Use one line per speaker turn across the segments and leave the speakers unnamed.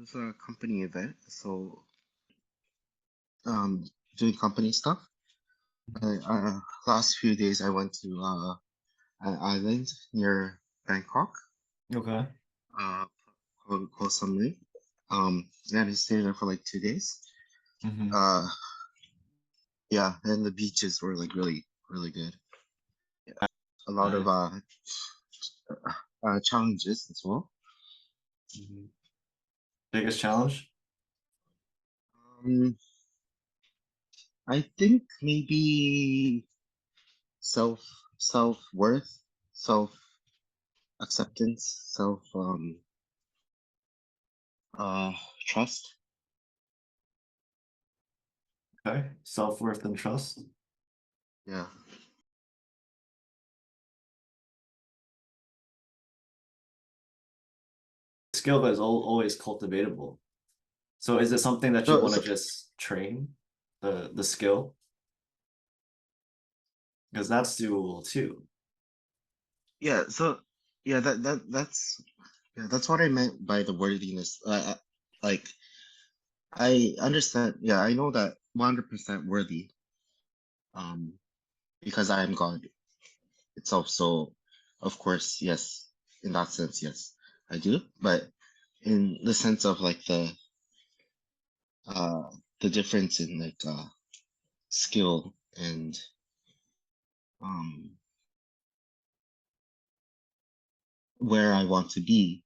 It's a company event, so um, doing company stuff. Last few days I went to an island near Bangkok,
Okay.
uh, called Selig. And I stayed there for like 2 days.
Mm-hmm.
Uh, yeah, and the beaches were like really, really good. Yeah, a lot of
Nice.
challenges as well.
Mm-hmm. Biggest challenge?
Um, I think maybe self self worth, self acceptance, self uh trust.
Okay. Self-worth and trust.
Yeah.
Skill that is always cultivatable. So is it something that you
So,
want to
so
just train the skill? Because that's doable too.
yeah, so yeah, that's yeah, that's what I meant by the worthiness. Like I understand. Yeah, I know that 100% worthy. Um, because I am God itself. So, of course, yes. In that sense, yes, I do. But in the sense of like uh the difference in like skill and um where I want to be,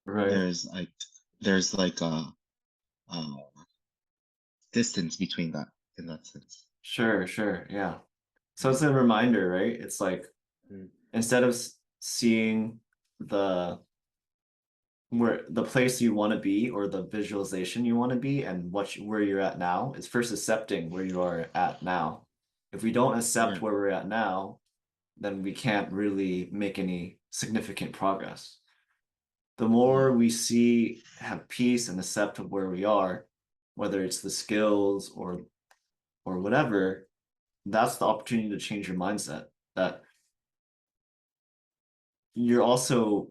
Right.
there's like there's like a distance between that in that sense.
Sure, sure. Yeah. So
Yeah.
it's a reminder, right? It's like
Mm.
instead of seeing the where the place you want to be or the visualization you want to be and where you're at now, is first accepting where you are at now. If we don't accept
Yeah.
where we're at now, then we can't really make any significant progress. The
Yeah.
more we see, have peace and accept of where we are, whether it's the skills or whatever, that's the opportunity to change your mindset. That you're also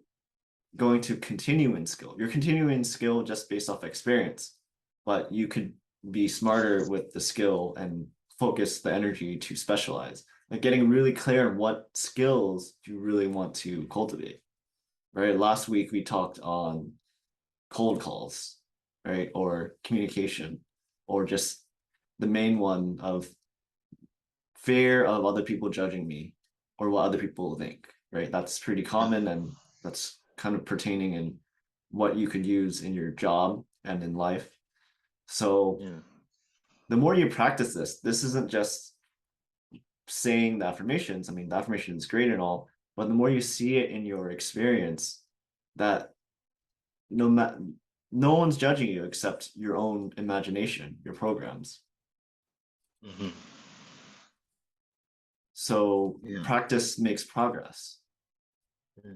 going to continue in skill. You're continuing in skill just based off experience, but you could be smarter with the skill and focus the energy to specialize. Like getting really clear on what skills you really want to cultivate. Right. Last week we talked on cold calls, right? Or communication, or just the main one of fear of other people judging me or what other people will think, right? That's pretty common and that's kind of pertaining in what you could use in your job and in life. So
Yeah.
the more you practice this isn't just saying the affirmations. I mean, the affirmation is great and all, but the more you see it in your experience, that no matter no one's judging you except your own imagination, your programs.
Hmm.
So
Yeah.
practice makes progress.
Yeah.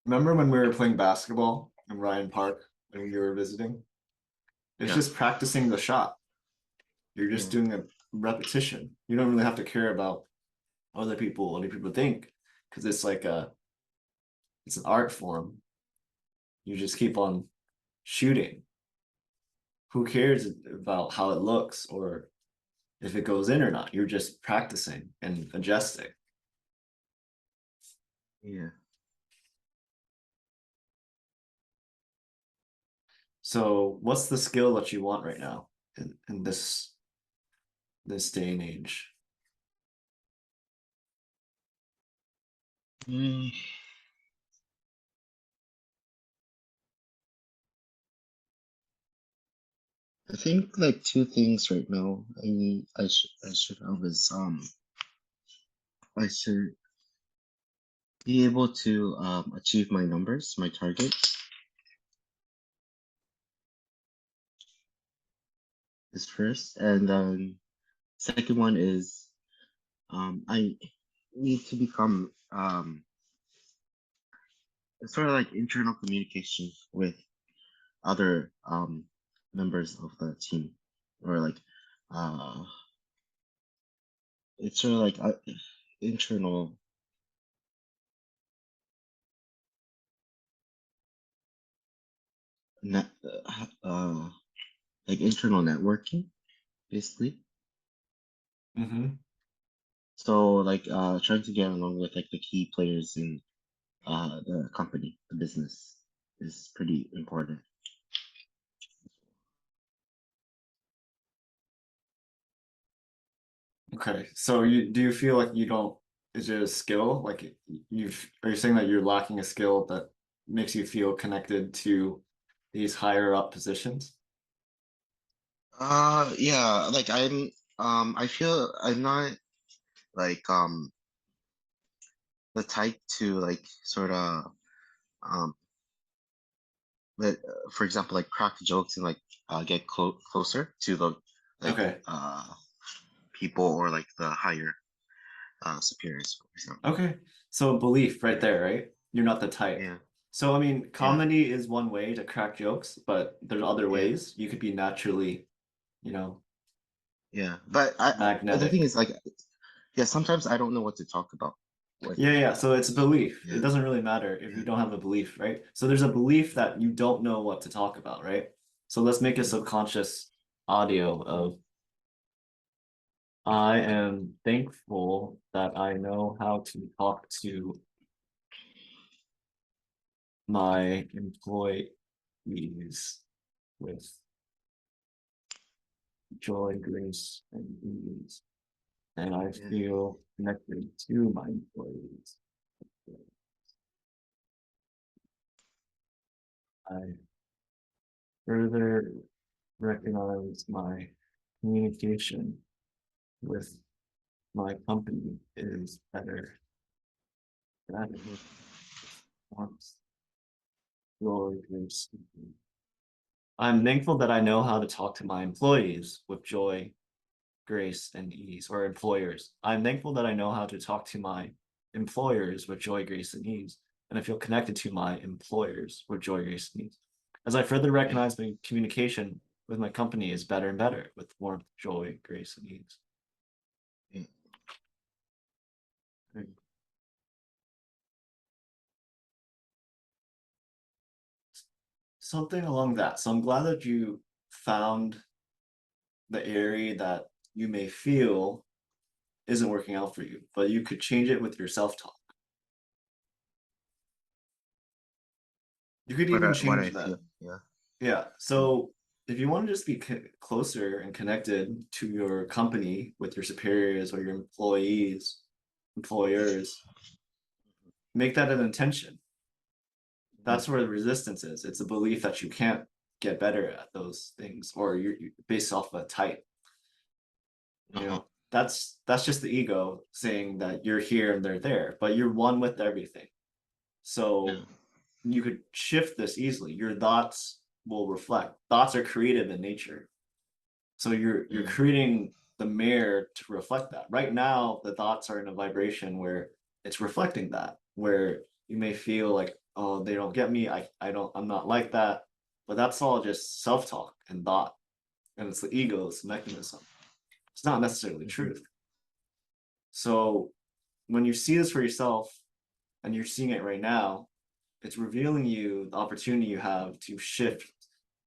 Remember when we were playing basketball in Ryan Park when you were visiting? It's
Yeah.
just practicing the shot. You're just
Yeah.
doing a repetition. You don't really have to care about what other people think, because it's an art form. You just keep on shooting. Who cares about how it looks or if it goes in or not? You're just practicing and adjusting.
Yeah.
So what's the skill that you want right now in this day and age?
Mm, I think like two things right now. I should have is I should be able to achieve my numbers, my targets is first, and then second one is I need to become sort of like internal communication with other members of the team. or like uh it's sort of like internal net like internal networking basically.
Mm-hmm.
So like trying to get along with like the key players in the company, the business is pretty important.
Okay, so do you feel like you don't, is it a skill? Like are you saying that you're lacking a skill that makes you feel connected to these higher up positions?
Yeah, like I feel I'm not like the type to like sort of um let for example like crack jokes and like get closer to the like
Okay.
people or like the higher superiors, for example.
Okay. So belief right there, right? You're not the type.
Yeah,
So I mean,
yeah,
comedy is one way to crack jokes, but there's other
yeah,
ways. You could be naturally, you know,
yeah. But the thing
magnetic.
is like yeah, sometimes I don't know what to talk about when
Yeah, yeah. So it's a belief. It
yeah,
doesn't really matter if you
yeah,
don't have a belief, right? So there's a belief that you don't know what to talk about, right? So let's make a
mm,
subconscious audio of I am thankful that I know how to talk to my employees with joy, grace, and ease. And I
yeah,
feel connected to my employees. I further recognize my communication with my company is better. That
mhm,
wants joy, grace. And ease. I'm thankful that I know how to talk to my employees with joy, grace, and ease, or employers. I'm thankful that I know how to talk to my employers with joy, grace, and ease, and I feel connected to my employers with joy, grace, and ease. As I further
yeah,
recognize my communication with my company is better and better with warmth, joy, grace, and ease.
yeah.
Something along that. So I'm glad that you found the area that you may feel isn't working out for you, but you could change it with your self-talk. You could even
What
change
I
that.
feel, yeah,
Yeah.
mm,
So if you want to just be closer and connected to your company with your superiors or your employers, make that an intention.
mhm,
That's where the resistance is. It's a belief that you can't get better at those things, or you're based off a type.
uh-huh,
That's just the ego saying that you're here and they're there, but you're one with everything.
yeah,
So you could shift this easily. Your thoughts will reflect. Thoughts are creative in nature. So you're
yeah,
creating the mirror to reflect that. Right now, the thoughts are in a vibration where it's reflecting that, where you may feel like, oh, they don't get me. I'm not like that. But that's all just self-talk and thought. And it's the ego's mechanism. It's not necessarily
mhm,
truth. So when you see this for yourself and you're seeing it right now, it's revealing you the opportunity you have to shift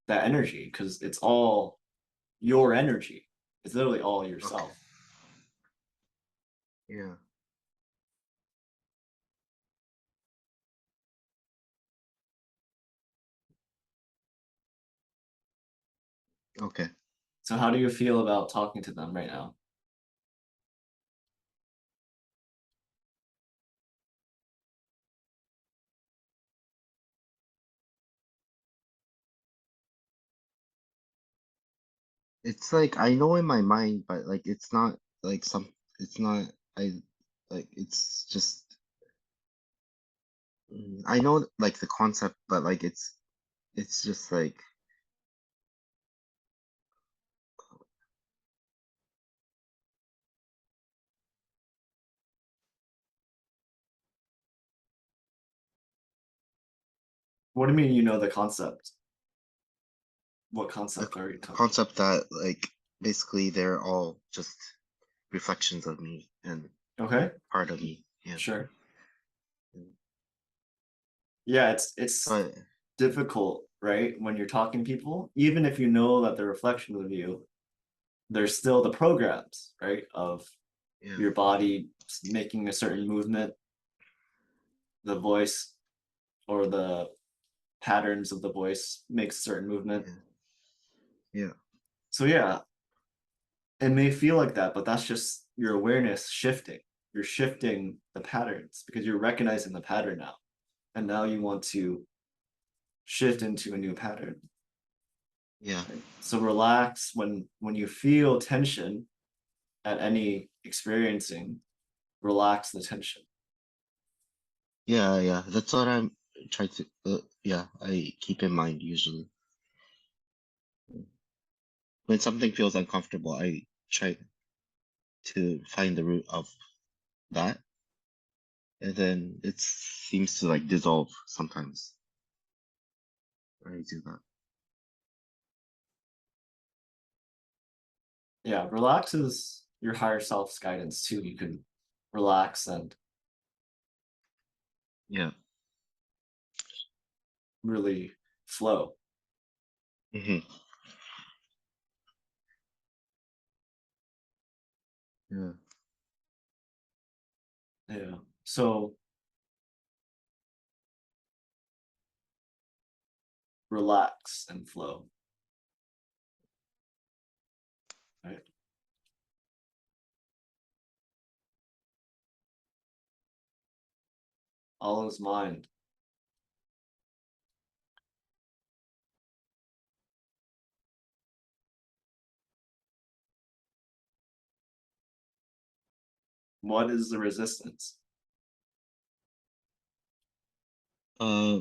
that energy because it's all your energy. It's literally all
okay,
yourself.
yeah, okay.
So how do you feel about talking to them right now?
It's like I know in my mind, but like it's not like it's not I like it's just I know like the concept, but like it's just like
What do you mean you know the concept? What
a
concept are you talking?
concept that like basically they're all just reflections of me and
Okay,
part of me. Yeah.
sure. Yeah, it's
But
difficult, right? When you're talking to people, even if you know that they're reflections of you, there's still the programs, right? Of
yeah,
your body making a certain movement, the voice or the patterns of the voice makes a certain movement.
yeah, yeah,
So yeah, it may feel like that, but that's just your awareness shifting. You're shifting the patterns because you're recognizing the pattern now. And now you want to shift into a new pattern.
yeah,
Right? So relax when you feel tension at any experiencing, relax the tension.
yeah, yeah. That's what I'm trying to. Yeah, I keep in mind usually when something feels uncomfortable. I try to find the root of that, and then it seems to like dissolve sometimes when I do that.
Yeah, relax is your higher self's guidance too. You can relax and
Yeah.
really flow.
Hmm. Yeah.
Yeah. So relax and flow. Right. All is mind. What is the resistance?
Uh,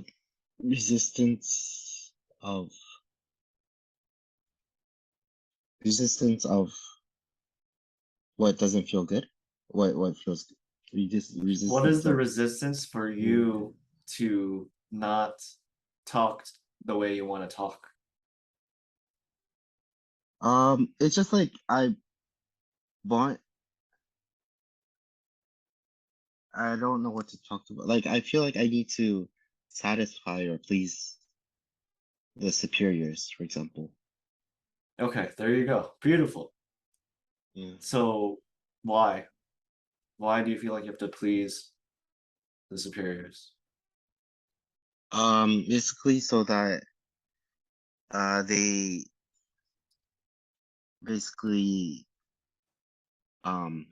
resistance of resistance of what doesn't feel good, what feels good.
What is
Resistance
the
of.
resistance for
Mm.
you to not talk the way you want to talk?
It's just like want I don't know what to talk about. Like I feel like I need to satisfy or please the superiors, for example.
Okay, there you go. Beautiful.
Yeah.
So why? Why do you feel like you have to please the superiors?
Basically so that they basically um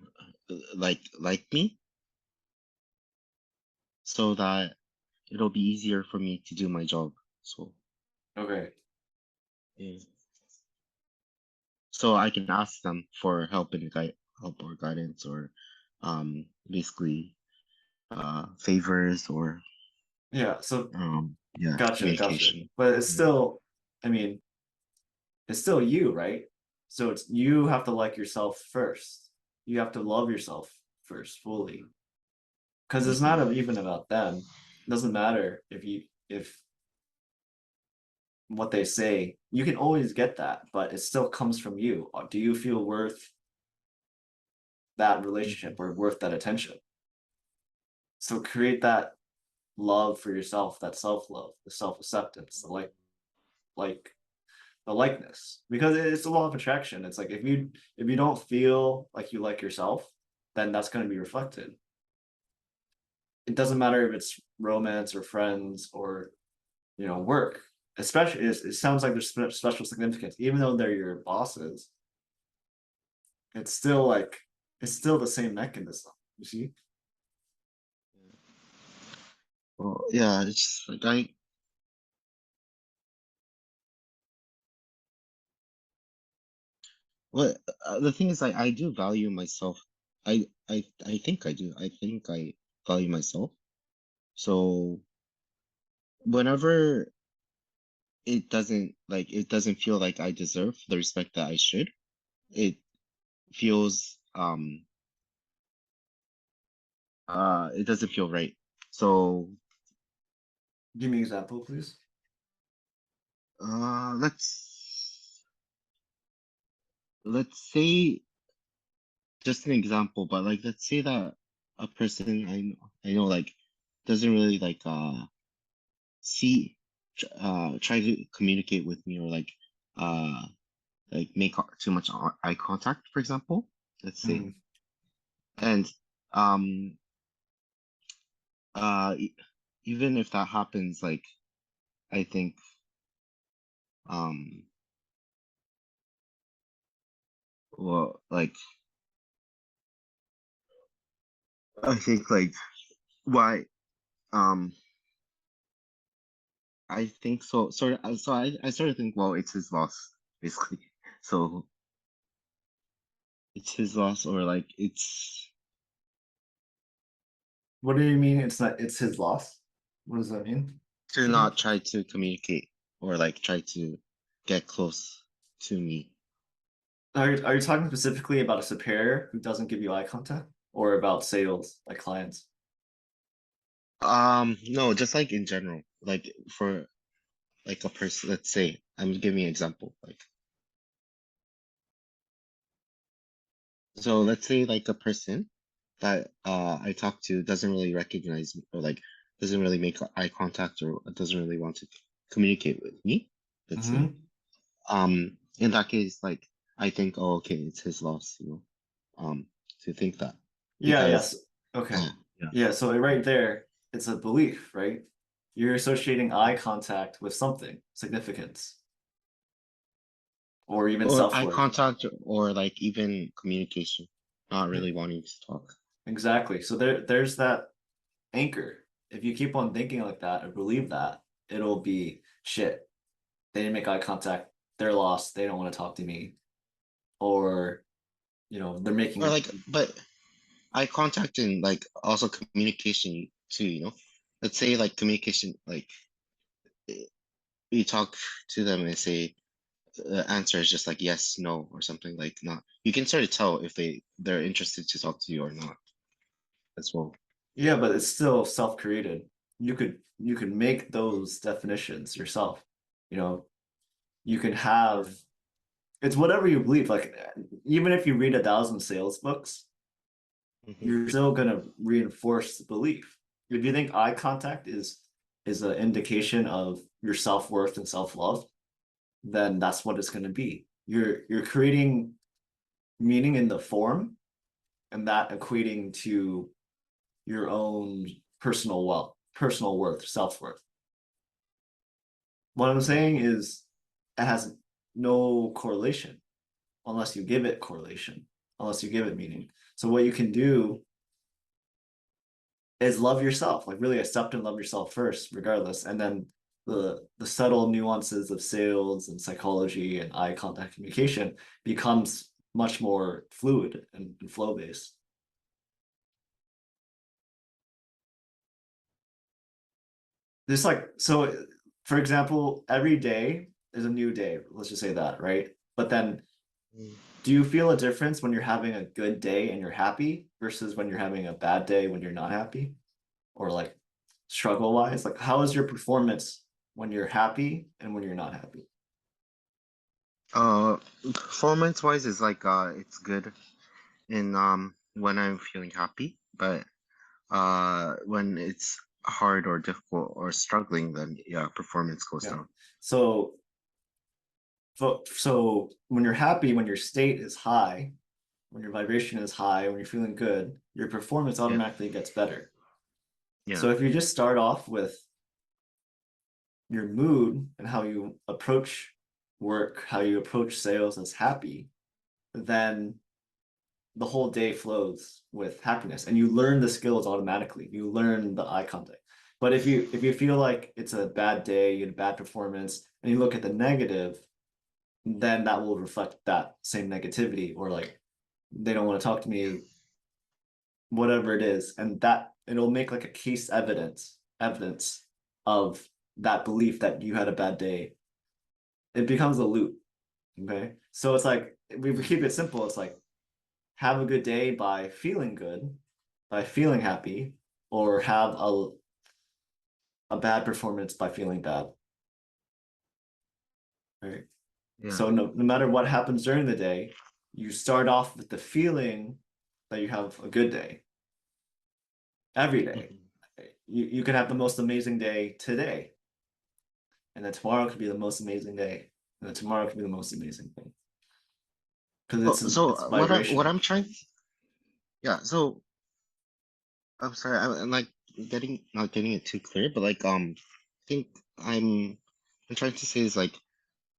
like me, so that it'll be easier for me to do my job. So
Okay.
yeah. So I can ask them for help or guidance or basically favors or
Yeah, so
yeah,
gotcha.
communication.
But it's
Yeah.
still, I mean, it's still you, right? So it's you have to like yourself first. You have to love yourself first fully. Because it's
Hmm.
not even about them. It doesn't matter if what they say, you can always get that, but it still comes from you. Do you feel worth that
Hmm.
relationship or worth that attention? So create that love for yourself, that self-love, the self-acceptance, like the likeness. Because it's a law of attraction. It's like if you don't feel like you like yourself, then that's going to be reflected. It doesn't matter if it's romance or friends or work. Especially it sounds like there's special significance, even though they're your bosses. It's still like it's still the same mechanism. You see?
Well, yeah, it's like what the thing is, I do value myself. I think I do. I think I value myself. So whenever it doesn't feel like I deserve the respect that I should, it feels it doesn't feel right. So
Give me an example, please.
let's let's say just an example, but like let's say that a person I know like doesn't really see try to communicate with me or like make too much eye contact, for example, let's say.
Mhm.
And um uh e- even if that happens, like I think um well like I think like why um I think so I sort of think, well, it's his loss basically. So it's his loss, or like it's
What do you mean it's not, it's his loss? What does that mean?
to not try to communicate or like try to get close to me.
Are you talking specifically about a superior who doesn't give you eye contact, or about sales, like clients?
No, just like in general, like for like a person, let's say, I'm giving an example. Like, so let's say like a person that I talk to doesn't really recognize me or like doesn't really make eye contact or doesn't really want to communicate with me, let's say.
Mm-hmm.
In that case, like I think, oh, okay, it's his loss, to think that
Yeah,
because
yes. Okay.
yeah.
Yeah, so right there, it's a belief, right? You're associating eye contact with something, significance, or even
Or eye
self-worth.
contact or like even communication, not
Yeah,
really wanting to talk.
exactly. So there's that anchor. If you keep on thinking like that or believe that, it'll be shit. They didn't make eye contact. They're lost. They don't want to talk to me. Or, they're
Or
making,
like, but eye contact and like also communication too, Let's say like communication, like you talk to them and say the answer is just like yes, no, or something like not. You can sort of tell if they're interested to talk to you or not as well.
yeah, but it's still self-created. You could make those definitions yourself. You know, you can have, it's whatever you believe. Like, even if you read 1,000 sales books,
Hmm.
you're still gonna reinforce the belief. If you think eye contact is an indication of your self-worth and self-love, then that's what it's gonna be. You're creating meaning in the form, and that equating to your own personal wealth, personal worth, self-worth. What I'm saying is it has no correlation unless you give it correlation, unless you give it meaning. So what you can do is love yourself, like really accept and love yourself first, regardless. And then the subtle nuances of sales and psychology and eye contact communication becomes much more fluid and flow based. Just like, so for example, every day is a new day. Let's just say that, right? But then do you feel a difference when you're having a good day and you're happy versus when you're having a bad day when you're not happy? Or like struggle wise? Like, how is your performance when you're happy and when you're not happy?
Uh, Performance wise is like it's good in when I'm feeling happy, but when it's hard or difficult or struggling, then yeah, performance goes
Yeah.
down.
So, so when you're happy, when your state is high, when your vibration is high, when you're feeling good, your performance
Yeah,
automatically gets better.
yeah,
So if you just start off with your mood and how you approach work, how you approach sales as happy, then the whole day flows with happiness and you learn the skills automatically. You learn the eye contact. But if you feel like it's a bad day, you had a bad performance, and you look at the negative, then that will reflect that same negativity, or like they don't want to talk to me, whatever it is. And that it'll make like a case evidence of that belief that you had a bad day. It becomes a loop. Okay. So it's like, if we keep it simple, it's like have a good day by feeling good, by feeling happy, or have a bad performance by feeling bad. Right.
yeah.
So no matter what happens during the day, you start off with the feeling that you have a good day every day.
Mhm.
You can have the most amazing day today, and then tomorrow could be the most amazing day, and then tomorrow could be the most amazing day because it's
What
vibrational.
I'm trying, yeah. So I'm sorry, I'm like getting not getting it too clear, but like I think I'm trying to say is like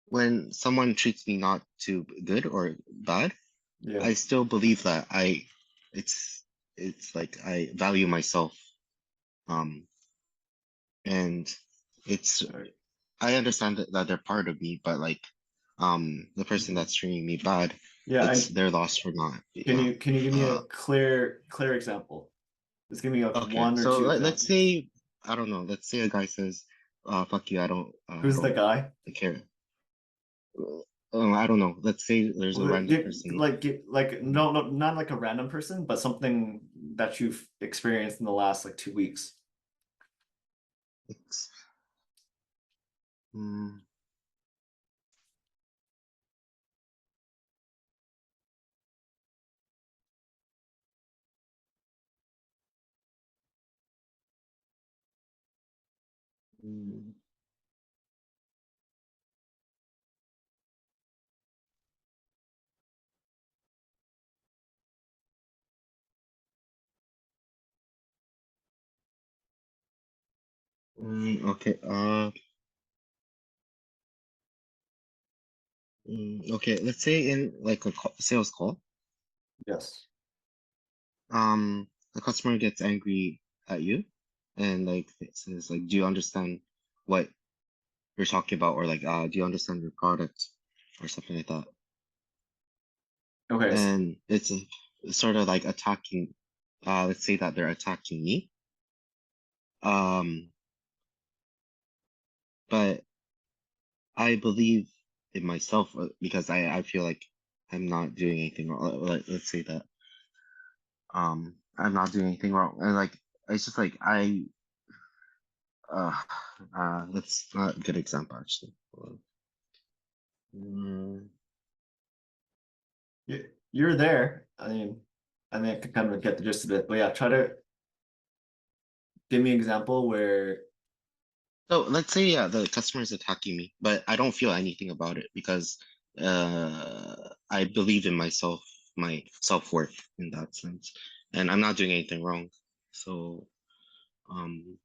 when someone treats me not too good or bad,
Yeah.
I still believe that it's it's like I value myself, um, and it's
Right.
I understand that they're part of me, but like the person
Mhm.
that's treating me bad,
Yeah,
it's
and
their loss for not.
can
Yeah.
you give me a clear example? Just give me like
Okay.
one or
So
two
let's
examples.
say I don't know. Let's say a guy says, fuck you. I
Who's the
don't
guy?
care." I don't know. Let's say there's a random person.
Get like
um,
no, not like a random person, but something that you've experienced in the last like 2 weeks.
It's mm, mm, okay. Okay. Let's say in like a sales call,
Yes.
the customer gets angry at you, and like it says like, "Do you understand what you're talking about?" Or like, "Do you understand your product?" Or something like that.
Okay.
And it's sort of like attacking. Let's say that they're attacking me. Um, but I believe in myself because I feel like I'm not doing anything wrong. Like, let's say that I'm not doing anything wrong, and like it's just like uh that's not a good example actually. Hold on. Mm,
You're there. I mean, I can kind of get the gist of it, but yeah, try to give me an example where
so let's say yeah, the customer is attacking me, but I don't feel anything about it because I believe in myself, my self-worth in that sense, and I'm not doing anything wrong. So um.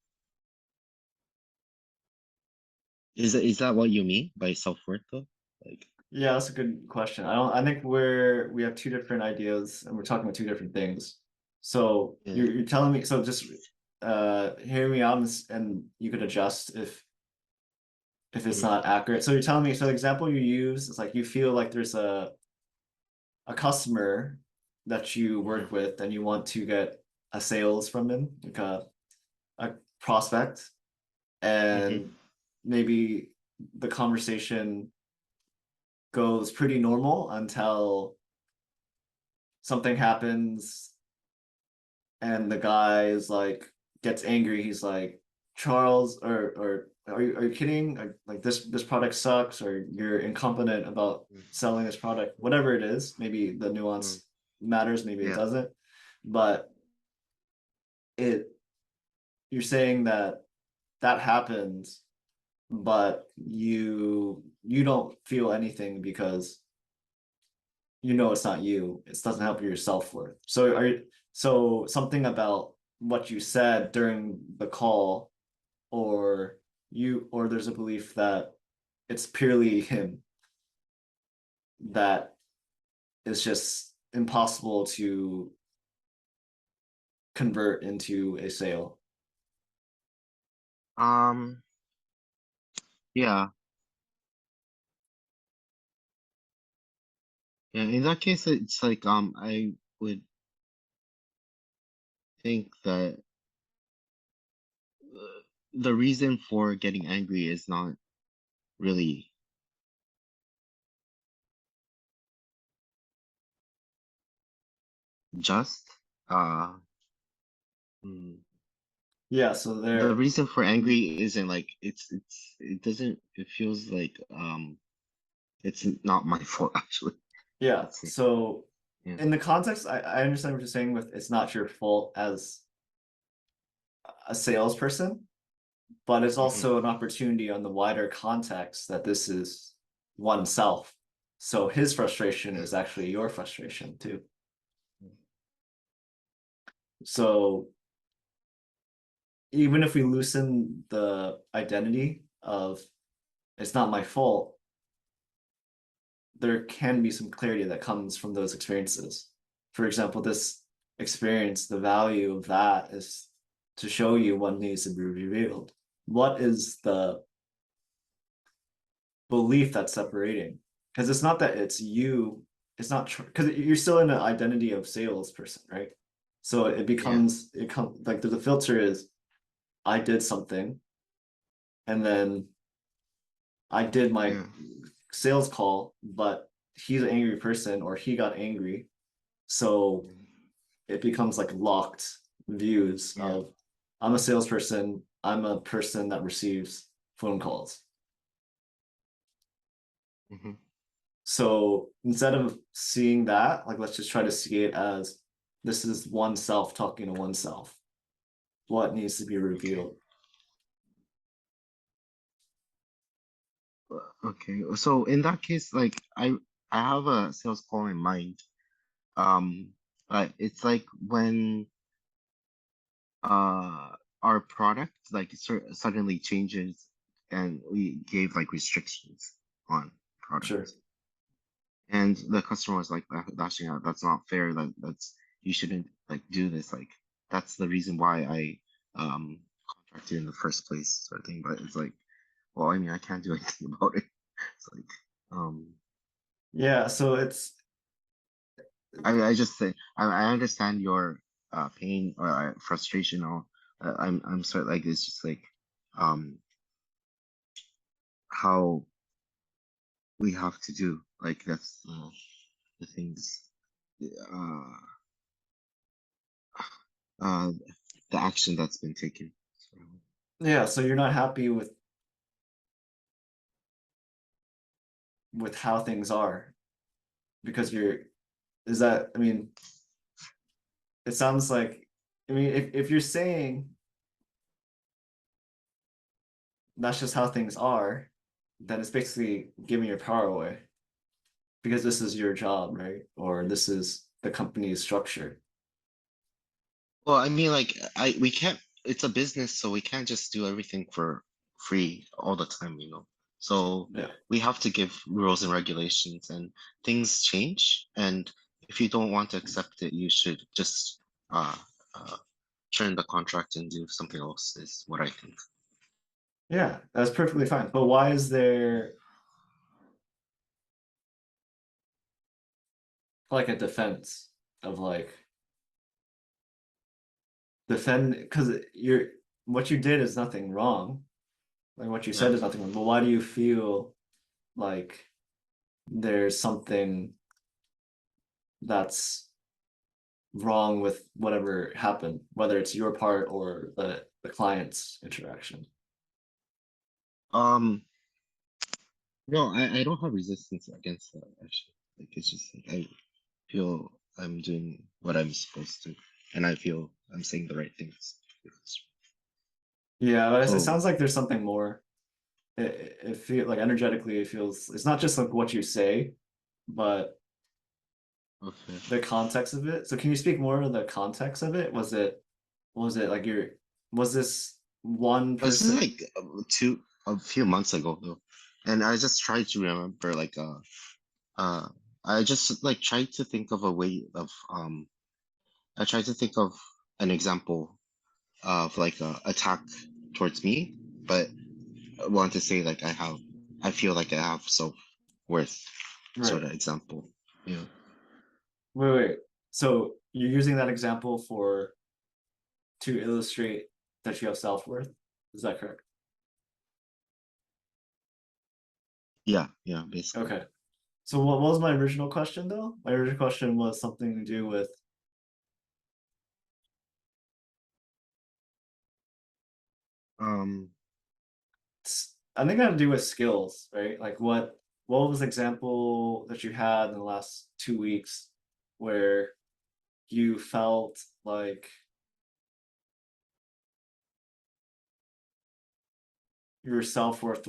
Is that what you mean by self-worth though? Like,
yeah, that's a good question. I think we have two different ideas and we're talking about two different things. So
yeah.
you're telling me, so just hear me out and you could adjust if it's
Mhm,
not accurate. So you're telling me, so the example you use is like you feel like there's a customer that you
mhm,
work with and you want to get a sales from them, like a prospect,
mhm,
and maybe the conversation goes pretty normal until something happens and the guy is like gets angry. He's like, Charles, or are you kidding? Like this product sucks, or you're incompetent about
mhm,
selling this product, whatever it is. Maybe the
mhm.
nuance matters, maybe it
Yeah.
doesn't. But it you're saying that that happens, but you don't feel anything because you know it's not you. It doesn't help your self-worth. So something about what you said during the call, or there's a belief that it's purely him, that is just impossible to convert into a sale.
Um, yeah. Yeah. In that case, it's like I would think that the reason for getting angry is not really just. Uh, mm,
Yeah, so
the
there
reason for angry isn't like it doesn't it feels like it's not my fault actually.
Yeah,
let's say.
so
Yeah.
in the context, I understand what you're saying with it's not your fault as a salesperson, but it's
Hmm.
also an opportunity on the wider context that this is oneself. So his frustration
Yeah.
is actually your frustration too. So even if we loosen the identity of it's not my fault, there can be some clarity that comes from those experiences. For example, this experience, the value of that is to show you what needs to be revealed. What is the belief that's separating? Because it's not that it's you, it's not because you're still in an identity of salesperson, right? So it
Yeah.
becomes it comes like the filter is I did something and then I did my
Yeah.
sales call, but he's an angry person or he got angry. So it becomes like locked views
Yeah.
of I'm a salesperson, I'm a person that receives phone calls.
Hmm.
So instead of seeing that, like let's just try to see it as this is oneself talking to oneself. What needs to be
Okay.
revealed?
Okay. So in that case, like I have a sales call in mind. Um, it's like when our product like suddenly changes and we gave like restrictions on
Sure.
product. And the customer was like lashing out, that's not fair. That's you shouldn't like do this. Like that's the reason why I contracted in the first place, sort of thing. But it's like, well, I mean, I can't do anything about it. It's like, um,
Yeah, so it's
I just say I understand your pain or frustration or I'm sort of like it's just like um how we have to do like that's the things uh uh the action that's been taken. So,
yeah, so you're not happy with how things are because you're is that I mean it sounds like I mean if you're saying that's just how things are, then it's basically giving your power away because this is your job, right? Or this is the company's structure.
well, I mean, like I we can't. It's a business, so we can't just do everything for free all the time, you know. So
Yeah.
we have to give rules and regulations, and things change. And if you don't want to accept it, you should just uh, uh turn the contract and do something else. Is what I think.
Yeah, that's perfectly fine. But why is there like a defense of like defend because you're what you did is nothing wrong. Like what you
Yeah.
said is nothing wrong. But why do you feel like there's something that's wrong with whatever happened, whether it's your part or the client's interaction?
Um. No, I don't have resistance against that actually. Like it's just like I feel I'm doing what I'm supposed to, and I feel I'm saying the right things.
Yeah, but it
So,
sounds like there's something more. It feel like energetically it feels it's not just like what you say, but
okay.
the context of it. So can you speak more of the context of it? Was it like your was this one
This is
person?
like a few months ago though, and I just tried to remember uh I just like tried to think of a way of I tried to think of an example of like a attack towards me, but I want to say like I feel like I have self-worth sort
Right.
of example. Yeah.
Wait. So you're using that example for to illustrate that you have self-worth. Is that correct?
Yeah, yeah, basically.
Okay. So what was my original question though? My original question was something to do with
Um,
I think it had to do with skills, right? Like what? what was the example that you had in the last 2 weeks where you felt like your self-worth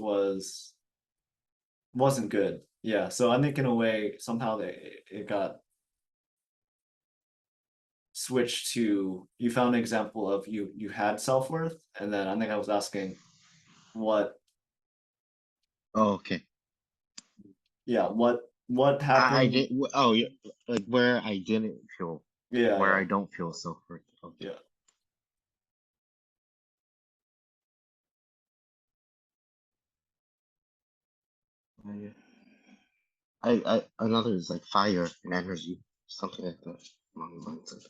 wasn't good? Yeah, so I think in a way somehow it got switched to, you found an example of you had self-worth, and then I think I was asking what,
Oh, okay.
yeah, what
I
happened.
did. Oh, yeah, like where I didn't feel,
Yeah,
where
yeah,
I don't feel self-worth. Okay.
yeah.
Yeah. I another is like fire and energy, something like that. Along the lines of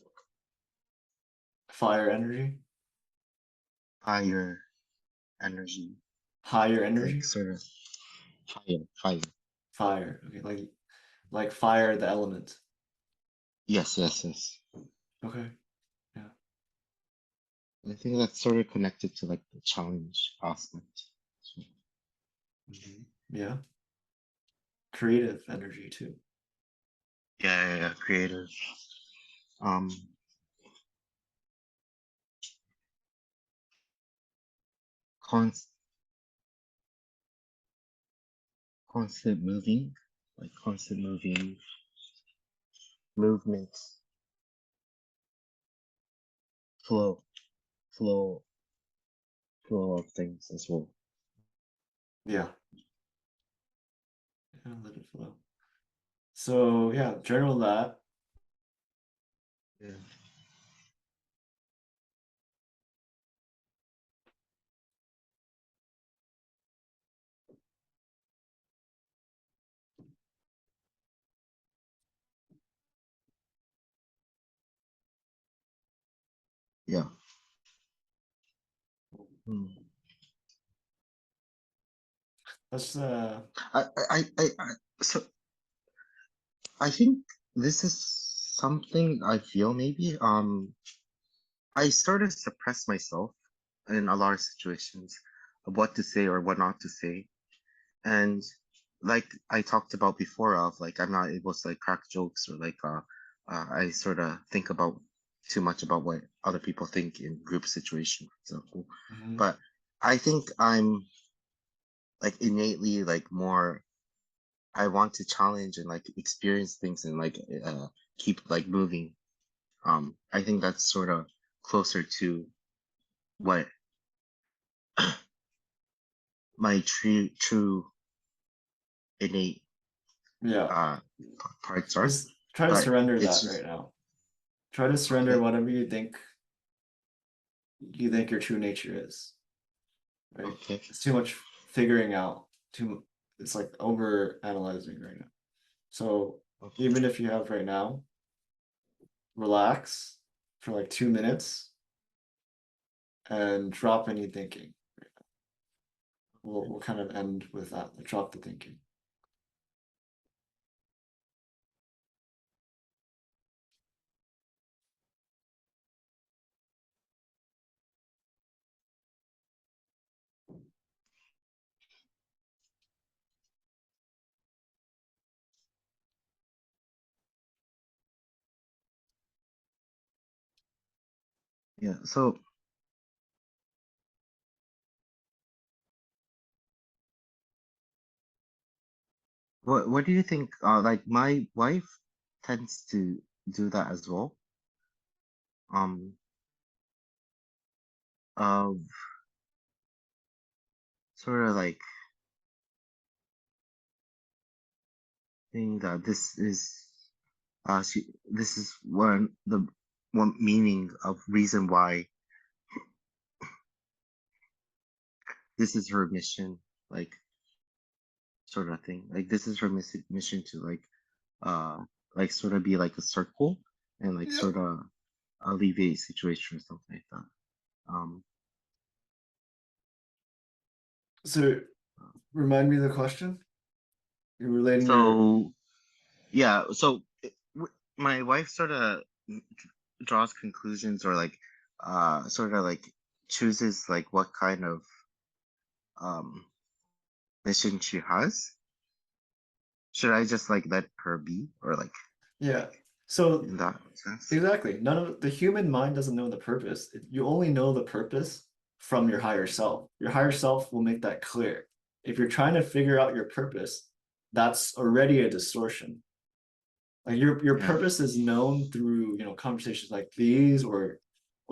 Fire energy,
fire, energy,
higher
like
energy,
sort of fire.
fire. Okay, like fire, the element.
Yes, yes, yes.
Okay, yeah.
I think that's sort of connected to like the challenge aspect. So,
Yeah, creative energy too.
yeah, creative. Um, const, constant moving, like constant moving, movement, flow, flow, flow of things as well.
Yeah, yeah, let it flow. So yeah, journal that.
Yeah, yeah. Hmm.
Let's
So I think this is something I feel maybe. I sort of suppress myself in a lot of situations of what to say or what not to say. And like I talked about before of like I'm not able to like crack jokes or like I sort of think about too much about what other people think in group situation, for example.
Mhm.
But I think I'm like innately like more I want to challenge and like experience things and like keep like moving. I think that's sort of closer to what my true innate
Yeah,
uh parts are.
just try to
But
surrender
it's
that right
just
now. Try to surrender
okay.
whatever you think your true nature is, right?
Okay.
It's too much figuring out. It's like over analyzing right now. So
Okay.
even if you have right now, relax for like 2 minutes and drop any thinking. We'll kind of end with that. Like drop the thinking.
Yeah. So what do you think? Like my wife tends to do that as well. Um, of sort of like saying that this is one meaning of reason why this is her mission, like sort of thing. Like this is her mission to uh like sort of be like a circle and like
Yep.
sort of alleviate situation or something like that. Um,
So remind me of the question. You're relating your.
so yeah, so my wife sort of draws conclusions or like sort of like chooses like what kind of um mission she has should I just like let her be, or like
Yeah. So
in that sense?
exactly. None of the human mind doesn't know the purpose. You only know the purpose from your higher self. Your higher self will make that clear. If you're trying to figure out your purpose, that's already a distortion. Like your
Yeah,
purpose is known through, conversations like these or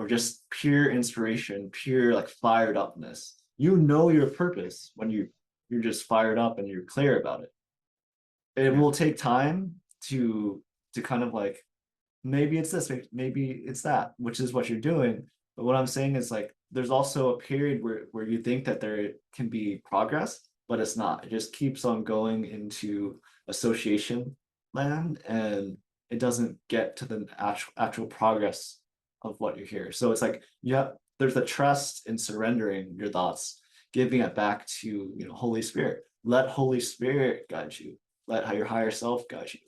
just pure inspiration, pure like fired upness. You know your purpose when you're just fired up and you're clear about it. It
yeah,
will take time to kind of like maybe it's this, maybe it's that, which is what you're doing. But what I'm saying is like there's also a period where you think that there can be progress, but it's not. It just keeps on going into association land and it doesn't get to the actual progress of what you hear. So it's like yeah, there's a trust in surrendering your thoughts, giving it back to Holy Spirit. Let Holy Spirit guide you. Let your higher self guide you.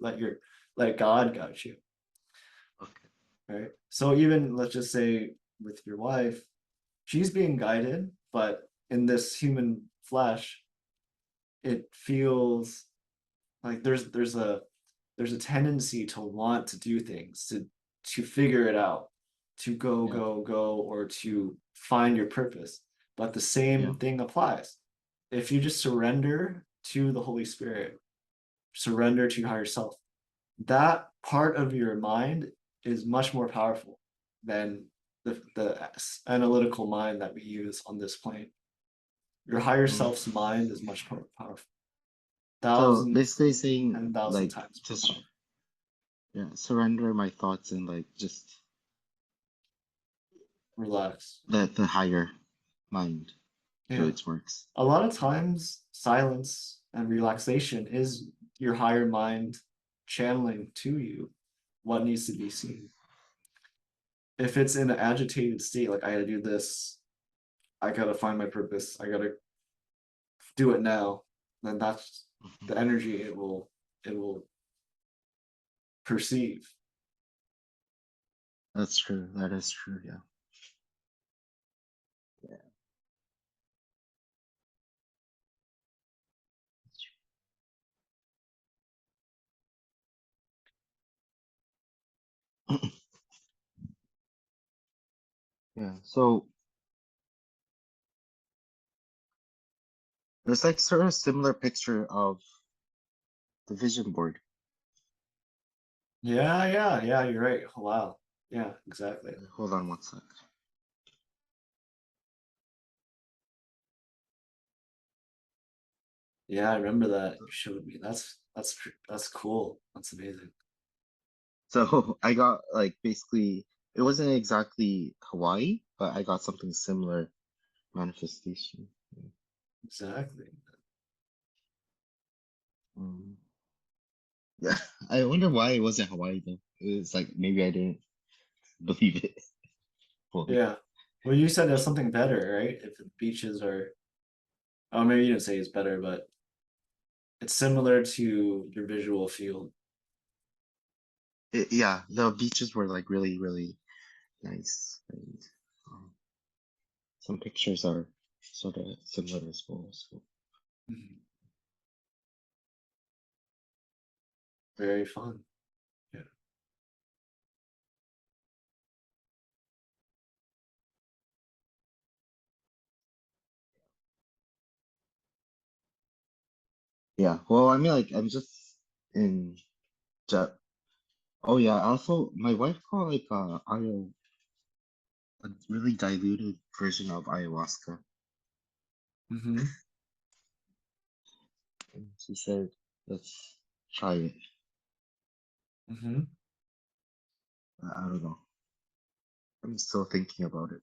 Let God guide you.
okay,
Right. So even let's just say with your wife, she's being guided, but in this human flesh, it feels like there's a tendency to want to do things, to figure it out, to
yeah,
go, or to find your purpose. But the
yeah,
same thing applies. If you just surrender to the Holy Spirit, surrender to your higher self, that part of your mind is much more powerful than the analytical mind that we use on this plane. Your higher self's
mm.
mind is much more powerful,
So
thousand,
basically saying
10,000
like
times more
just
powerful.
yeah, surrender my thoughts and like just
Relax.
let the higher mind do
Yeah.
its works.
A lot of times, silence and relaxation is your higher mind channeling to you what needs to be seen. If it's in an agitated state, like I gotta do this, I gotta find my purpose, I gotta do it now, then that's
Mhm.
the energy it will perceive.
That's true. That is true. Yeah. Yeah. That's true. Yeah. So there's like sort of similar picture of the vision board.
Yeah, you're right. Wow. Yeah, exactly.
Hold on one sec.
Yeah, I remember that you showed me. That's cool. That's amazing.
So I got like basically it wasn't exactly Hawaii, but I got something similar manifestation.
Exactly.
Um, yeah. I wonder why it wasn't Hawaii though. It's like maybe I didn't believe it fully.
Yeah. Well, you said there's something better, right? If the beaches are, oh, maybe you didn't say it's better, but it's similar to your visual field.
Yeah, the beaches were like really, really nice. And um, some pictures are sort of similar as well. So
Mhm. Very fun. Yeah.
yeah, well, I mean, like I'm just in. Ja- Oh yeah, also my wife called like a really diluted version of ayahuasca.
Hmm.
And she said, "Let's try it."
Hmm.
I don't know. I'm still thinking about it.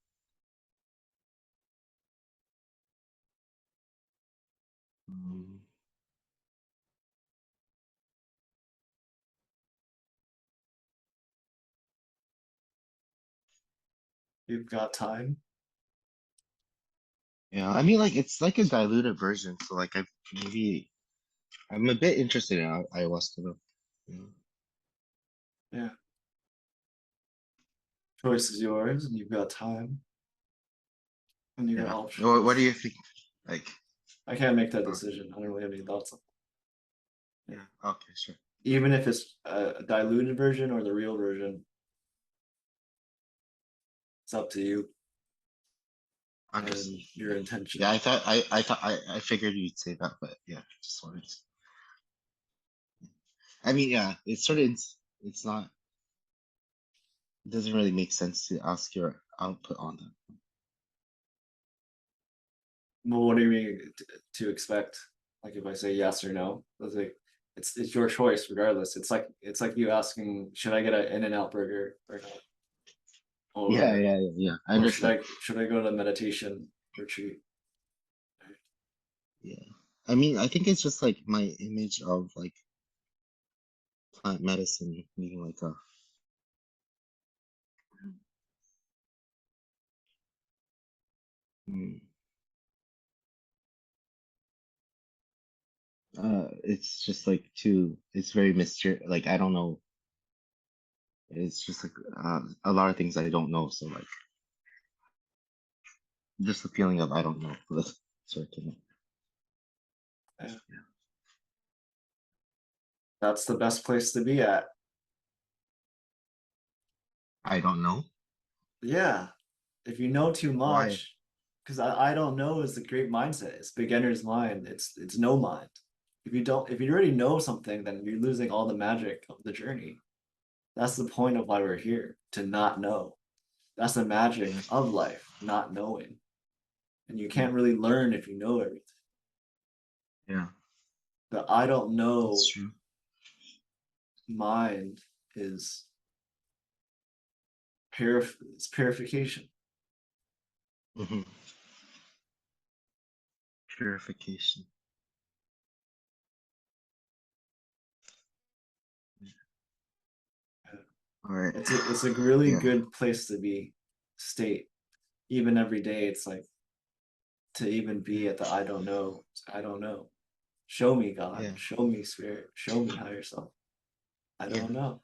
Um,
You've got time.
yeah, I mean, like it's like a diluted version. So like I maybe I'm a bit interested in ayahuasca though. Yeah.
Yeah. Choice is yours, and you've got time, and you got
Yeah. What do
options.
you think? Like,
I can't make that
uh,
decision. I don't really have any thoughts on
Yeah. Okay, sure.
Even if it's a diluted version or the real version, it's up to you
Understood.
and your intention.
Yeah, I figured you'd say that, but yeah, just wanted to. I mean, yeah, it's sort of it's not. It doesn't really make sense to ask your output on that.
Well, what do you mean to expect? Like if I say yes or no, it's your choice regardless. It's like you asking, should I get an In-N-Out burger or not?
Yeah. I
Or
understand.
should I go to meditation retreat?
Yeah. I mean, I think it's just like my image of like plant medicine being like a mm, it's just like too it's very mysterious, like I don't know, it's just like a lot of things I don't know, so like just the feeling of I don't know for this sort of thing.
Yeah. That's the best place to be at.
I don't know
Yeah. If you know too
why.
much, because I don't know is the great mindset. It's beginner's mind. It's no mind. If you already know something, then you're losing all the magic of the journey. That's the point of why we're here, to not know. That's the magic
Yeah,
of life, not knowing. And you
yeah,
can't really learn if you know everything.
yeah,
The I don't
that's
know
true.
mind is it's purification.
Hmm. Purification. All right.
It's a really
Yeah,
good place to be, state. Even every day, it's like to even be at the I don't know. I don't know. Show me God.
yeah,
Show me spirit. Show me higher self. I
yeah,
don't know.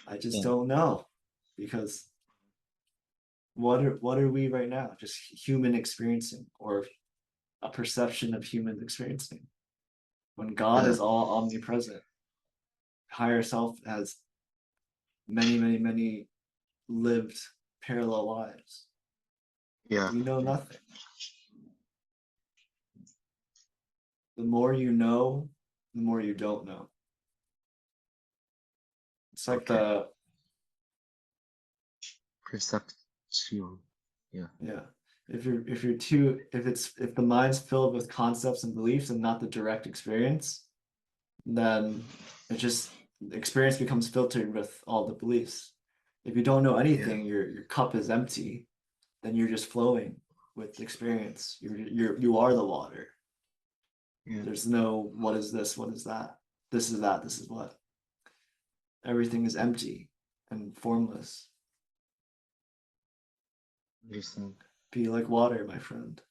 I just
yeah,
don't know. Because what are we right now? Just human experiencing or a perception of human experiencing. When God
yeah,
is all omnipresent, higher self has many, many, many lived parallel lives.
yeah,
We know
yeah.
nothing. The more you know, the more you don't know. It's like
Okay.
the
Perception. Yeah,
yeah. If you're too if the mind's filled with concepts and beliefs and not the direct experience, then it just the experience becomes filtered with all the beliefs. If you don't know
yeah,
anything, your cup is empty, then you're just flowing with experience. You are the water.
yeah.
There's no what is this, what is that, this is that, this is what. Everything is empty and formless.
Understand.
Be like water, my friend.